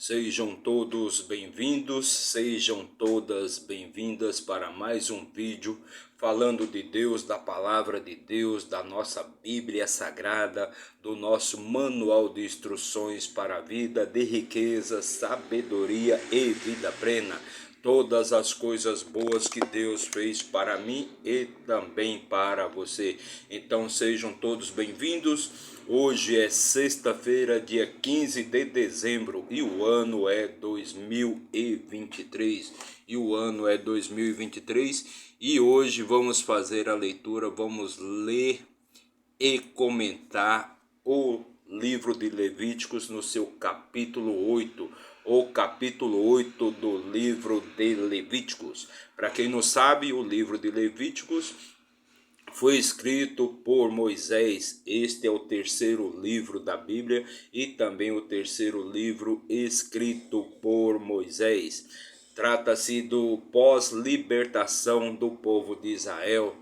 Sejam todos bem-vindos, sejam todas bem-vindas para mais um vídeo falando de Deus, da palavra de Deus, da nossa Bíblia Sagrada, do nosso manual de instruções para a vida, de riqueza, sabedoria e vida plena. Todas as coisas boas que Deus fez para mim e também para você. Então sejam todos bem-vindos. Hoje é sexta-feira, dia 15 de dezembro e o ano é 2023. E hoje vamos fazer a leitura, vamos ler e comentar o livro de Levíticos no seu capítulo 8, o capítulo 8 do livro de Levíticos. Para quem não sabe, o livro de Levíticos foi escrito por Moisés. Este é o terceiro livro da Bíblia e também o terceiro livro escrito por Moisés. Trata-se do pós-libertação do povo de Israel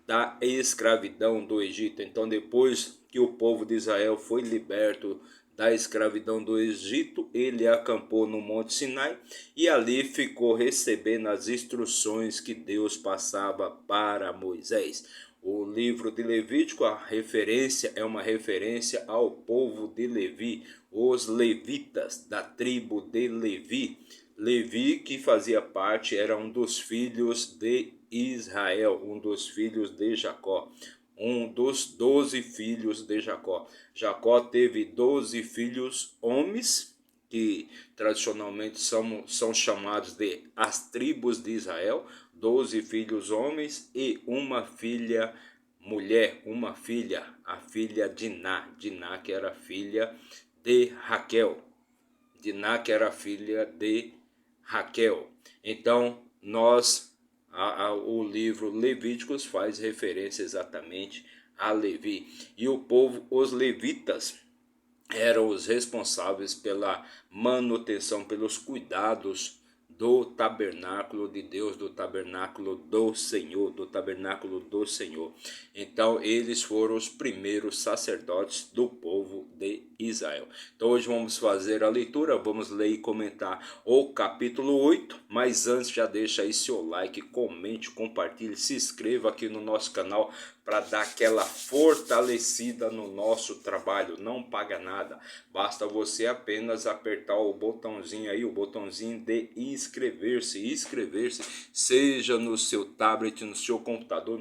da escravidão do Egito. Então, depois que o povo de Israel foi liberto da escravidão do Egito, ele acampou no Monte Sinai e ali ficou recebendo as instruções que Deus passava para Moisés. O livro de Levítico, a referência é uma referência ao povo de Levi, os levitas da tribo de Levi. Levi, que fazia parte, era um dos filhos de Israel, um dos filhos de Jacó, um dos 12 filhos de Jacó. Jacó teve 12 filhos homens, que tradicionalmente são chamados de as tribos de Israel, 12 filhos homens e uma filha mulher, a filha Diná, que era filha de Raquel. Diná, que era filha de Raquel. Então, o livro Levíticos faz referência exatamente a Levi. E o povo, os levitas, eram os responsáveis pela manutenção, pelos cuidados do tabernáculo de Deus, do tabernáculo do Senhor, Então, eles foram os primeiros sacerdotes do povo de Israel. Então, hoje vamos fazer a leitura, vamos ler e comentar o capítulo 8, mas antes já deixa aí seu like, comente, compartilhe, se inscreva aqui no nosso canal para dar aquela fortalecida no nosso trabalho. Não paga nada, basta você apenas apertar o botãozinho aí, o botãozinho de inscrever-se, seja no seu tablet, no seu computador,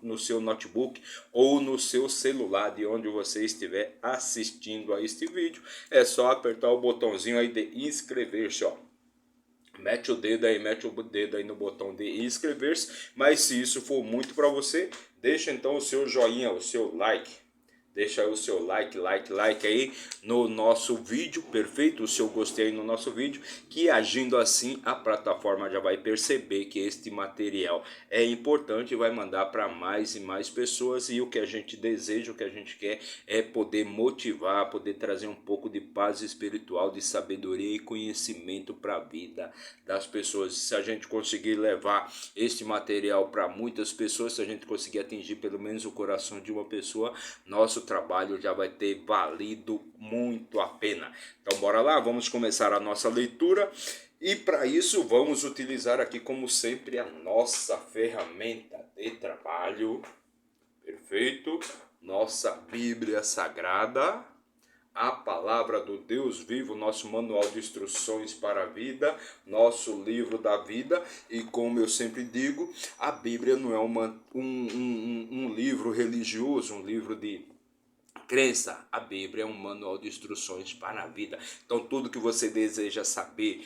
no seu notebook ou no seu celular, de onde você estiver assistindo a este vídeo. É só apertar o botãozinho aí de inscrever-se, ó. Mete o dedo aí no botão de inscrever-se, mas se isso for muito para você, deixa então o seu joinha, o seu like. Deixa aí o seu like aí no nosso vídeo, perfeito? O seu gostei aí no nosso vídeo, que agindo assim a plataforma já vai perceber que este material é importante e vai mandar para mais e mais pessoas. E o que a gente deseja, o que a gente quer é poder motivar, poder trazer um pouco de paz espiritual, de sabedoria e conhecimento para a vida das pessoas. Se a gente conseguir levar este material para muitas pessoas, se a gente conseguir atingir pelo menos o coração de uma pessoa, nosso trabalho já vai ter valido muito a pena. Então bora lá, vamos começar a nossa leitura e para isso vamos utilizar aqui como sempre a nossa ferramenta de trabalho, perfeito? Nossa Bíblia Sagrada, a palavra do Deus vivo, nosso manual de instruções para a vida, nosso livro da vida. E como eu sempre digo, a Bíblia não é um livro religioso, um livro de crença. A Bíblia é um manual de instruções para a vida. Então tudo que você deseja saber,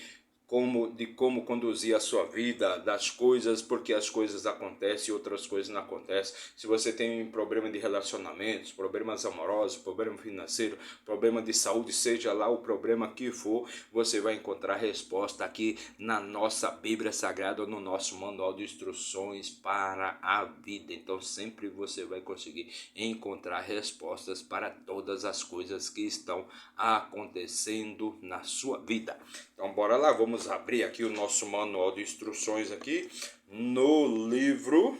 como conduzir a sua vida, das coisas, porque as coisas acontecem e outras coisas não acontecem. Se você tem problema de relacionamentos, problemas amorosos, problema financeiro, problema de saúde, seja lá o problema que for, você vai encontrar resposta aqui na nossa Bíblia Sagrada, no nosso manual de instruções para a vida. Então sempre você vai conseguir encontrar respostas para todas as coisas que estão acontecendo na sua vida. Então bora lá, vamos abrir aqui o nosso manual de instruções aqui no livro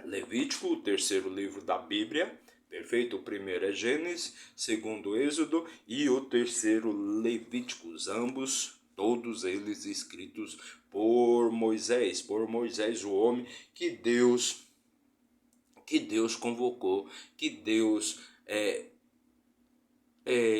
Levítico, o terceiro livro da Bíblia, Perfeito? O primeiro é Gênesis, segundo Êxodo e o terceiro Levíticos, ambos, todos eles escritos por Moisés, o homem que Deus convocou, que Deus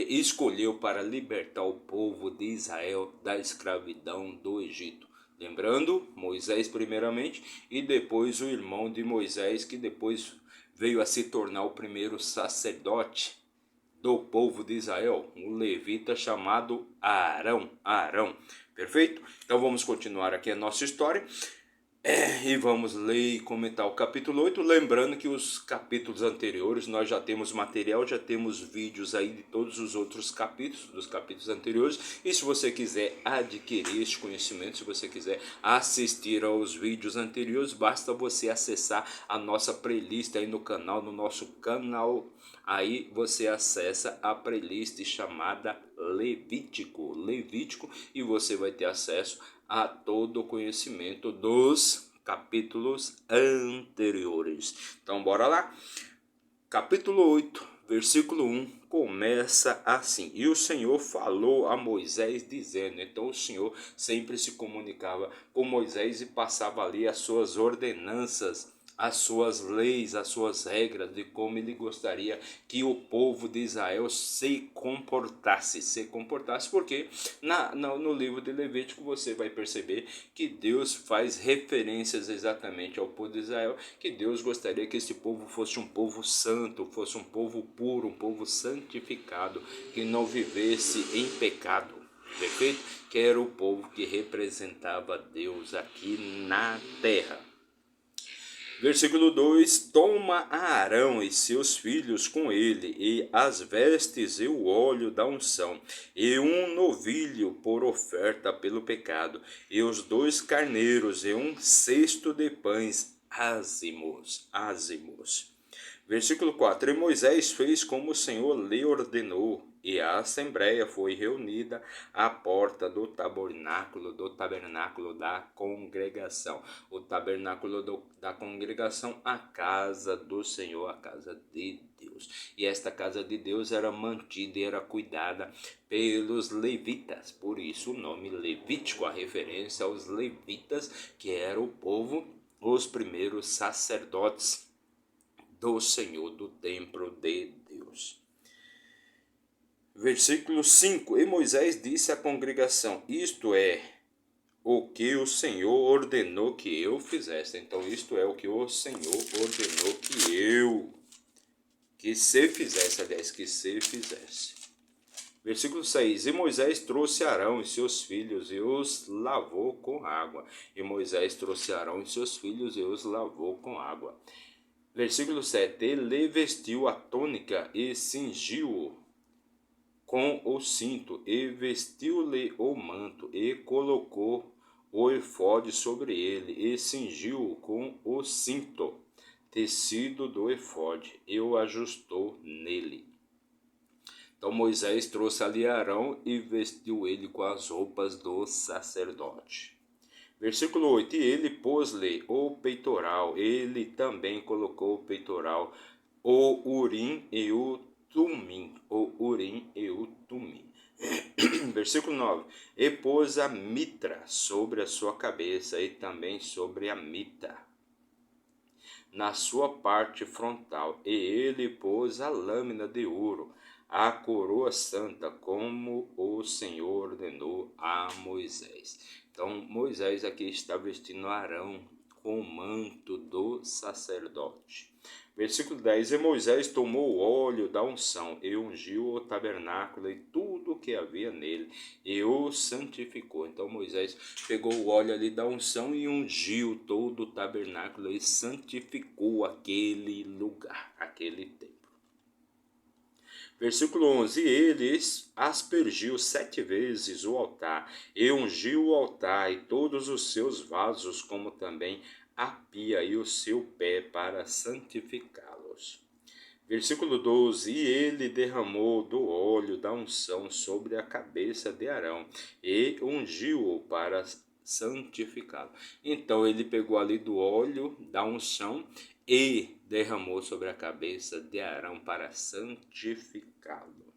escolheu para libertar o povo de Israel da escravidão do Egito. Lembrando, Moisés primeiramente e depois o irmão de Moisés, que depois veio a se tornar o primeiro sacerdote do povo de Israel, um levita chamado Arão. Perfeito? Então vamos continuar aqui a nossa história. E vamos ler e comentar o capítulo 8, lembrando que os capítulos anteriores nós já temos material, já temos vídeos aí de todos os outros capítulos, dos capítulos anteriores, e se você quiser adquirir este conhecimento, se você quiser assistir aos vídeos anteriores, basta você acessar a nossa playlist aí no canal, no nosso canal, aí você acessa a playlist chamada Levítico, e você vai ter acesso a todo o conhecimento dos capítulos anteriores. Então bora lá. Capítulo 8, versículo 1, começa assim: E o Senhor falou a Moisés dizendo. Então o Senhor sempre se comunicava com Moisés e passava ali as suas ordenanças, as suas leis, as suas regras de como ele gostaria que o povo de Israel se comportasse, porque no livro de Levítico você vai perceber que Deus faz referências exatamente ao povo de Israel, que Deus gostaria que esse povo fosse um povo santo, fosse um povo puro, um povo santificado, que não vivesse em pecado. Perfeito? Que era o povo que representava Deus aqui na terra. Versículo 2: Toma Arão e seus filhos com ele, e as vestes e o óleo da unção, e um novilho por oferta pelo pecado, e os 2 carneiros, e um cesto de pães ázimos. Versículo 4: E Moisés fez como o Senhor lhe ordenou, e a assembleia foi reunida à porta do tabernáculo da congregação. O tabernáculo da congregação, a casa do Senhor, a casa de Deus. E esta casa de Deus era mantida e era cuidada pelos levitas. Por isso o nome Levítico, a referência aos levitas, que era o povo, os primeiros sacerdotes do Senhor, do templo de Deus. Versículo 5: E Moisés disse à congregação: Isto é o que o Senhor ordenou que eu fizesse. Então isto é o que o Senhor ordenou que se fizesse. Versículo 6: E Moisés trouxe Arão e seus filhos e os lavou com água. Versículo 7: Ele vestiu a túnica e cingiu-o com o cinto, e vestiu-lhe o manto, e colocou o efode sobre ele, e cingiu-o com o cinto, tecido do efode, e o ajustou nele. Então Moisés trouxe ali Arão e vestiu ele com as roupas do sacerdote. Versículo 8: E ele pôs-lhe o peitoral, ele também colocou o peitoral, o urim e o tumim. Versículo 9: E pôs a mitra sobre a sua cabeça e também sobre a mita na sua parte frontal, e ele pôs a lâmina de ouro, a coroa santa, como o Senhor ordenou a Moisés. Então Moisés aqui está vestindo Arão com o manto do sacerdote. Versículo 10: E Moisés tomou o óleo da unção e ungiu o tabernáculo e tudo o que havia nele, e o santificou. Então Moisés pegou o óleo ali da unção e ungiu todo o tabernáculo e santificou aquele lugar, aquele templo. Versículo 11: E ele aspergiu 7 vezes o altar, e ungiu o altar e todos os seus vasos, como também a pia e o seu pé, para santificá-los. Versículo 12: E ele derramou do óleo da unção sobre a cabeça de Arão, e ungiu-o para santificá-lo. Então ele pegou ali do óleo da unção e derramou sobre a cabeça de Arão para santificá-lo.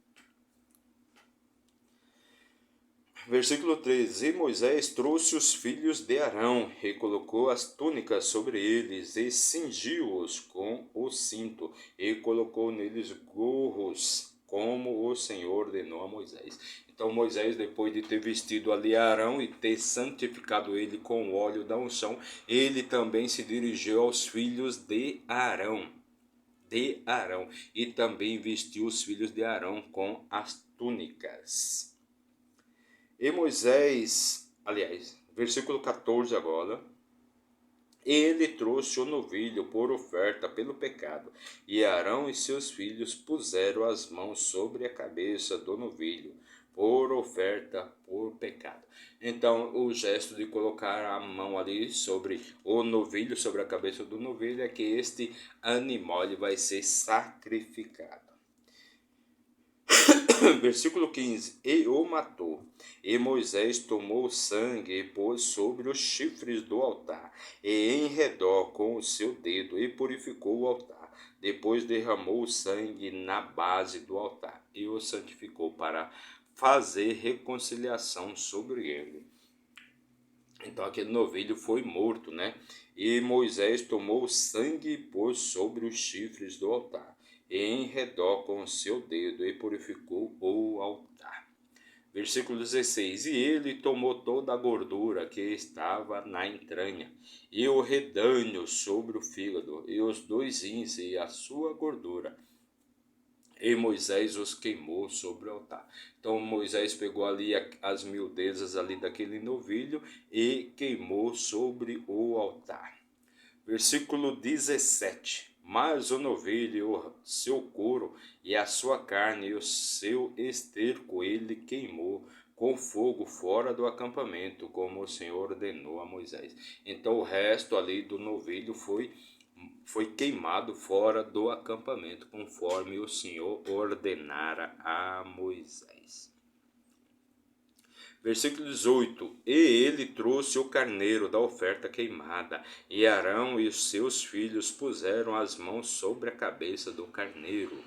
Versículo 13: E Moisés trouxe os filhos de Arão, e colocou as túnicas sobre eles, e cingiu-os com o cinto, e colocou neles gorros, como o Senhor ordenou a Moisés. Então Moisés, depois de ter vestido ali Arão e ter santificado ele com o óleo da unção, ele também se dirigiu aos filhos de Arão, e também vestiu os filhos de Arão com as túnicas. E Moisés, aliás, versículo 14 agora, ele trouxe o novilho por oferta pelo pecado, e Arão e seus filhos puseram as mãos sobre a cabeça do novilho, por oferta por pecado. Então, o gesto de colocar a mão ali sobre o novilho, sobre a cabeça do novilho, é que este animal ele vai ser sacrificado. Versículo 15: E o matou. E Moisés tomou o sangue e pôs sobre os chifres do altar, e em redor com o seu dedo, e purificou o altar. Depois derramou o sangue na base do altar, e o santificou para fazer reconciliação sobre ele. Então aquele novilho foi morto, né? E Moisés tomou o sangue e pôs sobre os chifres do altar, e em redor com o seu dedo, e purificou o altar. Versículo 16: E ele tomou toda a gordura que estava na entranha, e o redanho sobre o fígado, e os 2 rins e a sua gordura, e Moisés os queimou sobre o altar. Então Moisés pegou ali as miudezas ali daquele novilho e queimou sobre o altar. Versículo 17: Mas o novilho, o seu couro e a sua carne e o seu esterco ele queimou com fogo fora do acampamento, como o Senhor ordenou a Moisés. Então o resto ali do novilho foi queimado fora do acampamento, conforme o Senhor ordenara a Moisés. Versículo 18: E ele trouxe o carneiro da oferta queimada, e Arão e os seus filhos puseram as mãos sobre a cabeça do carneiro.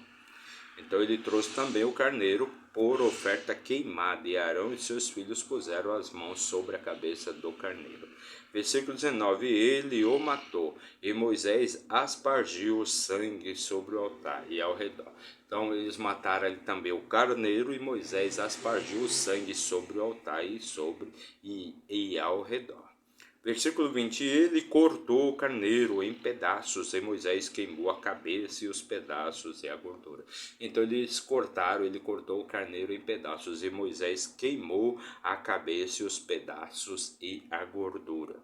Então ele trouxe também o carneiro por oferta queimada, e Arão e seus filhos puseram as mãos sobre a cabeça do carneiro. Versículo 19: E ele o matou, e Moisés aspargiu o sangue sobre o altar e ao redor. Então eles mataram ali também o carneiro, e Moisés aspargiu o sangue sobre o altar e ao redor. Versículo 20: Ele cortou o carneiro em pedaços, e Moisés queimou a cabeça e os pedaços e a gordura. Então ele cortou o carneiro em pedaços, e Moisés queimou a cabeça e os pedaços e a gordura.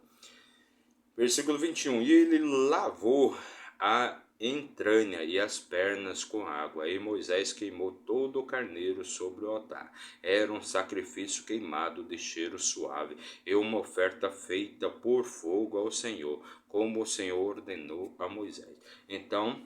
Versículo 21: E ele lavou a entranha e as pernas com água, e Moisés queimou todo o carneiro sobre o altar. Era um sacrifício queimado de cheiro suave, e uma oferta feita por fogo ao Senhor, como o Senhor ordenou a Moisés. Então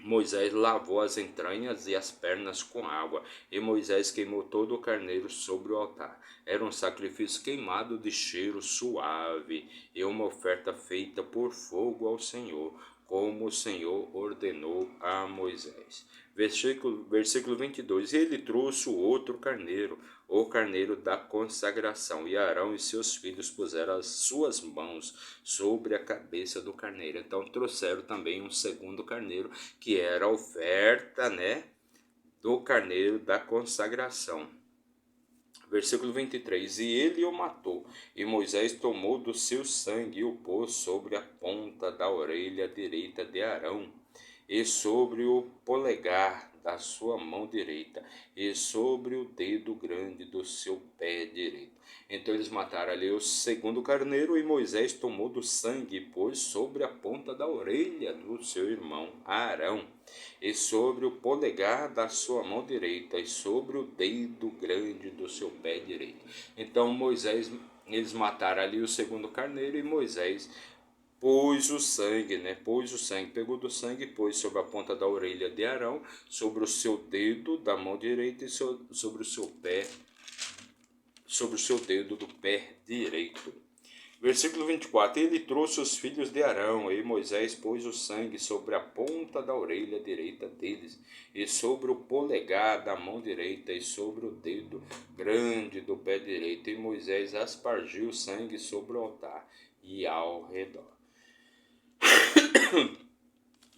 Moisés lavou as entranhas e as pernas com água, e Moisés queimou todo o carneiro sobre o altar. Era um sacrifício queimado de cheiro suave, e uma oferta feita por fogo ao Senhor, como o Senhor ordenou a Moisés. Versículo 22: E ele trouxe o outro carneiro, o carneiro da consagração, e Arão e seus filhos puseram as suas mãos sobre a cabeça do carneiro. Então trouxeram também um segundo carneiro, que era a oferta, né, do carneiro da consagração. Versículo 23: E ele o matou, e Moisés tomou do seu sangue e o pôs sobre a ponta da orelha direita de Arão, e sobre o polegar da sua mão direita, e sobre o dedo grande do seu pé direito. Então eles mataram ali o segundo carneiro, e Moisés tomou do sangue e pôs sobre a ponta da orelha do seu irmão Arão, e sobre o polegar da sua mão direita, e sobre o dedo grande do seu pé direito. Então eles mataram ali o segundo carneiro, e Moisés pôs o sangue, pegou do sangue e pôs sobre a ponta da orelha de Arão, sobre o seu dedo da mão direita e sobre o seu pé sobre o seu dedo do pé direito. Versículo 24: Ele trouxe os filhos de Arão, e Moisés pôs o sangue sobre a ponta da orelha direita deles, e sobre o polegar da mão direita, e sobre o dedo grande do pé direito. E Moisés aspargiu o sangue sobre o altar e ao redor.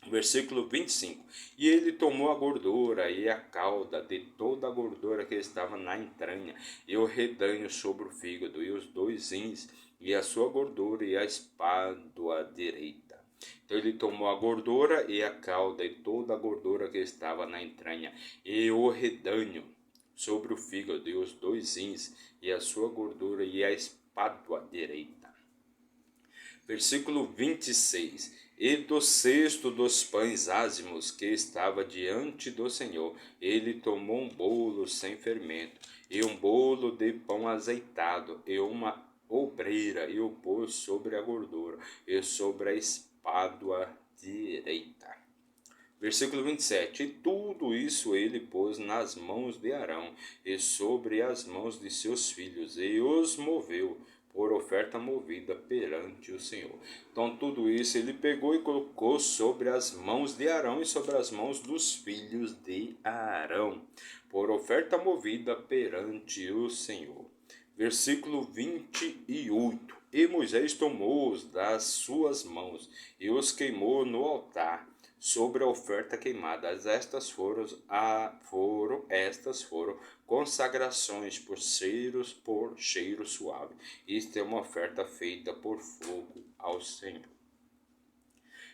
Versículo 25: E ele tomou a gordura e a cauda de toda a gordura que estava na entranha, e o redanho sobre o fígado, e os dois rins, e a sua gordura, e a espádua direita. Então ele tomou a gordura e a cauda, e toda a gordura que estava na entranha, e o redanho sobre o fígado, e os dois rins, e a sua gordura, e a espádua direita. Versículo 26: E do cesto dos pães ázimos que estava diante do Senhor, ele tomou um bolo sem fermento, e um bolo de pão azeitado, e uma obreira, e o pôs sobre a gordura, e sobre a espádua direita. Versículo 27: E tudo isso ele pôs nas mãos de Arão, e sobre as mãos de seus filhos, e os moveu por oferta movida perante o Senhor. Então tudo isso ele pegou e colocou sobre as mãos de Arão e sobre as mãos dos filhos de Arão, por oferta movida perante o Senhor. Versículo 28: E Moisés tomou-os das suas mãos e os queimou no altar sobre a oferta queimada. Estas foram consagrações por cheiro suave. Isto é uma oferta feita por fogo ao Senhor.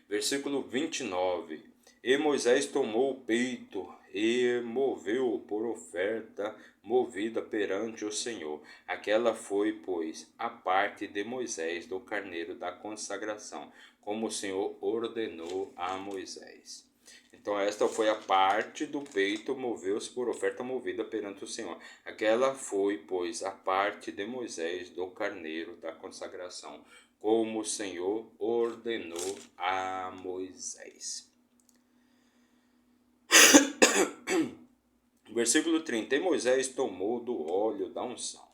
Versículo 29: E Moisés tomou o peito e moveu por oferta movida perante o Senhor. Aquela foi, pois, a parte de Moisés do carneiro da consagração, como o Senhor ordenou a Moisés. Então esta foi a parte do peito, moveu-se por oferta movida perante o Senhor. Aquela foi, pois, a parte de Moisés do carneiro da consagração, como o Senhor ordenou a Moisés. Versículo 30: E Moisés tomou do óleo da unção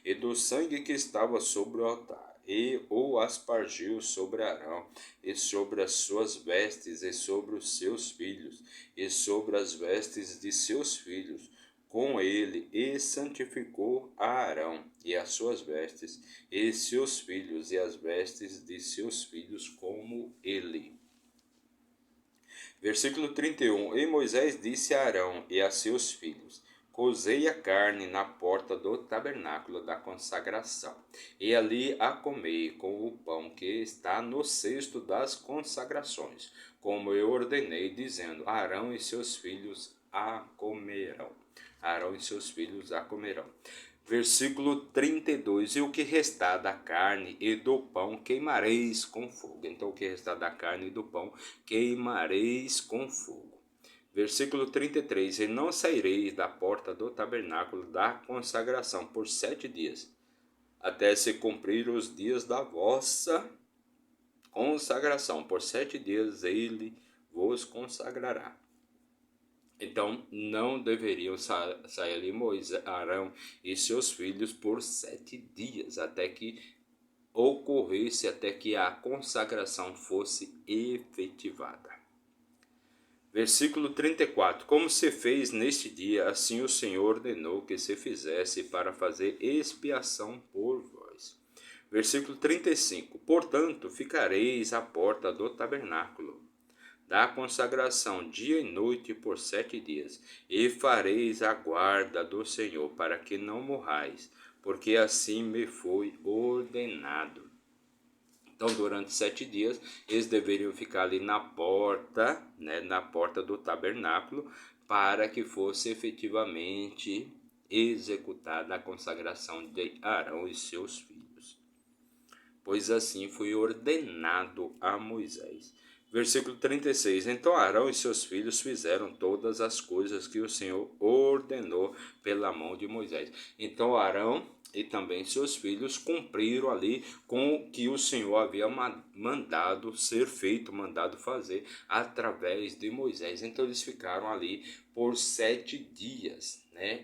e do sangue que estava sobre o altar, e o aspargiu sobre Arão, e sobre as suas vestes, e sobre os seus filhos, e sobre as vestes de seus filhos, com ele, e santificou a Arão, e as suas vestes, e seus filhos, e as vestes de seus filhos, como ele. Versículo 31: E Moisés disse a Arão e a seus filhos: Cozei a carne na porta do tabernáculo da consagração, e ali a comei com o pão que está no cesto das consagrações, como eu ordenei, dizendo: Arão e seus filhos a comerão. Arão e seus filhos a comerão. Versículo 32: E o que restar da carne e do pão queimareis com fogo. Então o que restar da carne e do pão queimareis com fogo. Versículo 33: E não saireis da porta do tabernáculo da consagração por 7 dias, até se cumprir os dias da vossa consagração. Por 7 dias ele vos consagrará. Então não deveriam sair ali Moisés, Arão e seus filhos por 7 dias, até que ocorresse, até que a consagração fosse efetivada. Versículo 34: Como se fez neste dia, assim o Senhor ordenou que se fizesse para fazer expiação por vós. Versículo 35: Portanto, ficareis à porta do tabernáculo da consagração dia e noite por 7 dias, e fareis a guarda do Senhor, para que não morrais, porque assim me foi ordenado. Então, durante 7 dias, eles deveriam ficar ali na porta, na porta do tabernáculo, para que fosse efetivamente executada a consagração de Arão e seus filhos. Pois assim foi ordenado a Moisés. Versículo 36: Então Arão e seus filhos fizeram todas as coisas que o Senhor ordenou pela mão de Moisés. Então Arão e também seus filhos cumpriram ali com o que o Senhor havia mandado ser feito, mandado fazer através de Moisés. Então eles ficaram ali por 7 dias,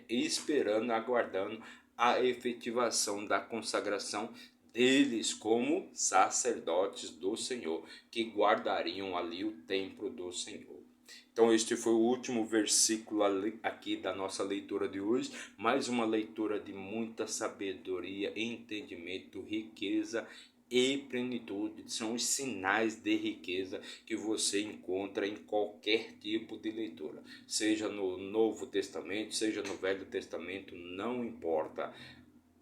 esperando, aguardando a efetivação da consagração deles como sacerdotes do Senhor, que guardariam ali o templo do Senhor. Então este foi o último versículo aqui da nossa leitura de hoje, mais uma leitura de muita sabedoria, entendimento, riqueza e plenitude. São os sinais de riqueza que você encontra em qualquer tipo de leitura, seja no Novo Testamento, seja no Velho Testamento, não importa.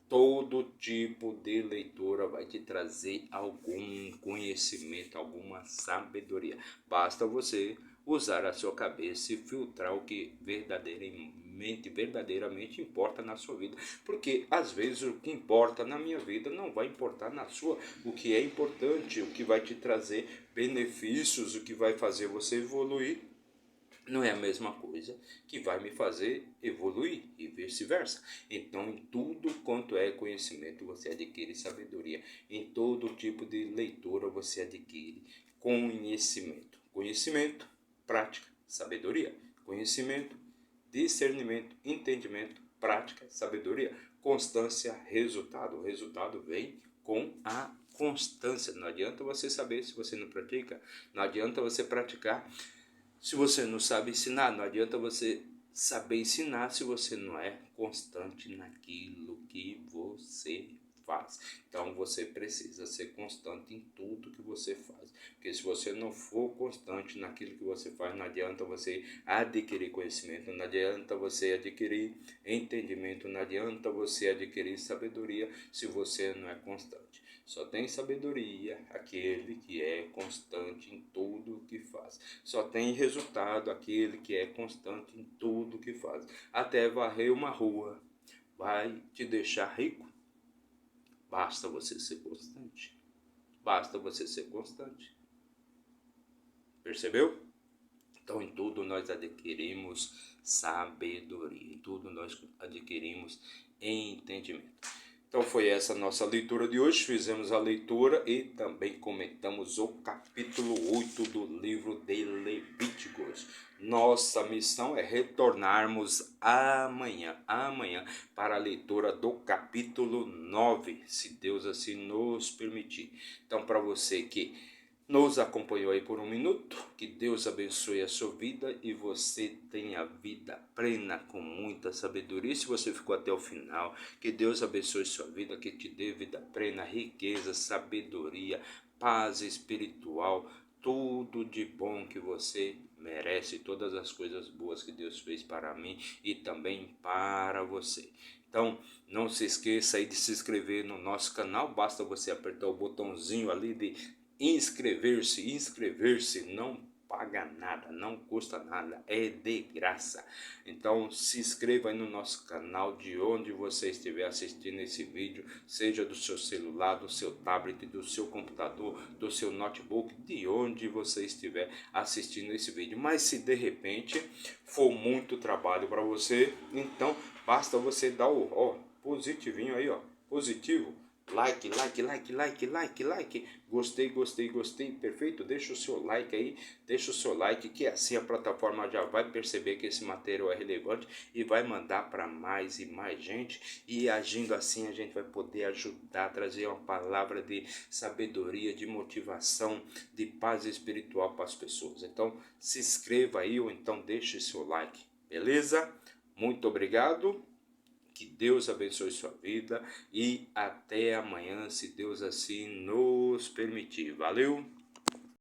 Todo tipo de leitura vai te trazer algum conhecimento, alguma sabedoria. Basta você usar a sua cabeça e filtrar o que verdadeiramente importa na sua vida. Porque às vezes o que importa na minha vida não vai importar na sua. O que é importante, o que vai te trazer benefícios, o que vai fazer você evoluir, não é a mesma coisa que vai me fazer evoluir e vice-versa. Então, em tudo quanto é conhecimento, você adquire sabedoria. Em todo tipo de leitura, você adquire conhecimento. Conhecimento, prática, sabedoria. Conhecimento, discernimento, entendimento, prática, sabedoria. Constância, resultado. O resultado vem com a constância. Não adianta você saber se você não pratica. Não adianta você praticar se você não sabe ensinar. Não adianta você saber ensinar se você não é constante naquilo que você faz. Então você precisa ser constante em tudo que você faz. Porque se você não for constante naquilo que você faz, não adianta você adquirir conhecimento, não adianta você adquirir entendimento, não adianta você adquirir sabedoria se você não é constante. Só tem sabedoria aquele que é constante em tudo o que faz. Só tem resultado aquele que é constante em tudo o que faz. Até varrer uma rua vai te deixar rico. Basta você ser constante. Basta você ser constante. Percebeu? Então, em tudo nós adquirimos sabedoria. Em tudo nós adquirimos entendimento. Então foi essa a nossa leitura de hoje. Fizemos a leitura e também comentamos o capítulo 8 do livro de Levíticos. Nossa missão é retornarmos amanhã para a leitura do capítulo 9, se Deus assim nos permitir. Então, para você que nos acompanhou aí por um minuto, que Deus abençoe a sua vida e você tenha vida plena com muita sabedoria. Se você ficou até o final, que Deus abençoe sua vida, que te dê vida plena, riqueza, sabedoria, paz espiritual, tudo de bom que você merece, todas as coisas boas que Deus fez para mim e também para você. Então, não se esqueça aí de se inscrever no nosso canal, basta você apertar o botãozinho ali de inscrever-se não paga nada, não custa nada, é de graça. Então se inscreva aí no nosso canal, de onde você estiver assistindo esse vídeo, seja do seu celular, do seu tablet, do seu computador, do seu notebook, de onde você estiver assistindo esse vídeo. Mas se de repente for muito trabalho para você, então basta você dar o positivinho aí, positivo. Like. Gostei, perfeito. Deixa o seu like aí, que assim a plataforma já vai perceber que esse material é relevante e vai mandar para mais e mais gente. E agindo assim a gente vai poder ajudar a trazer uma palavra de sabedoria, de motivação, de paz espiritual para as pessoas. Então se inscreva aí ou então deixe seu like, beleza? Muito obrigado. Que Deus abençoe sua vida e até amanhã, se Deus assim nos permitir. Valeu!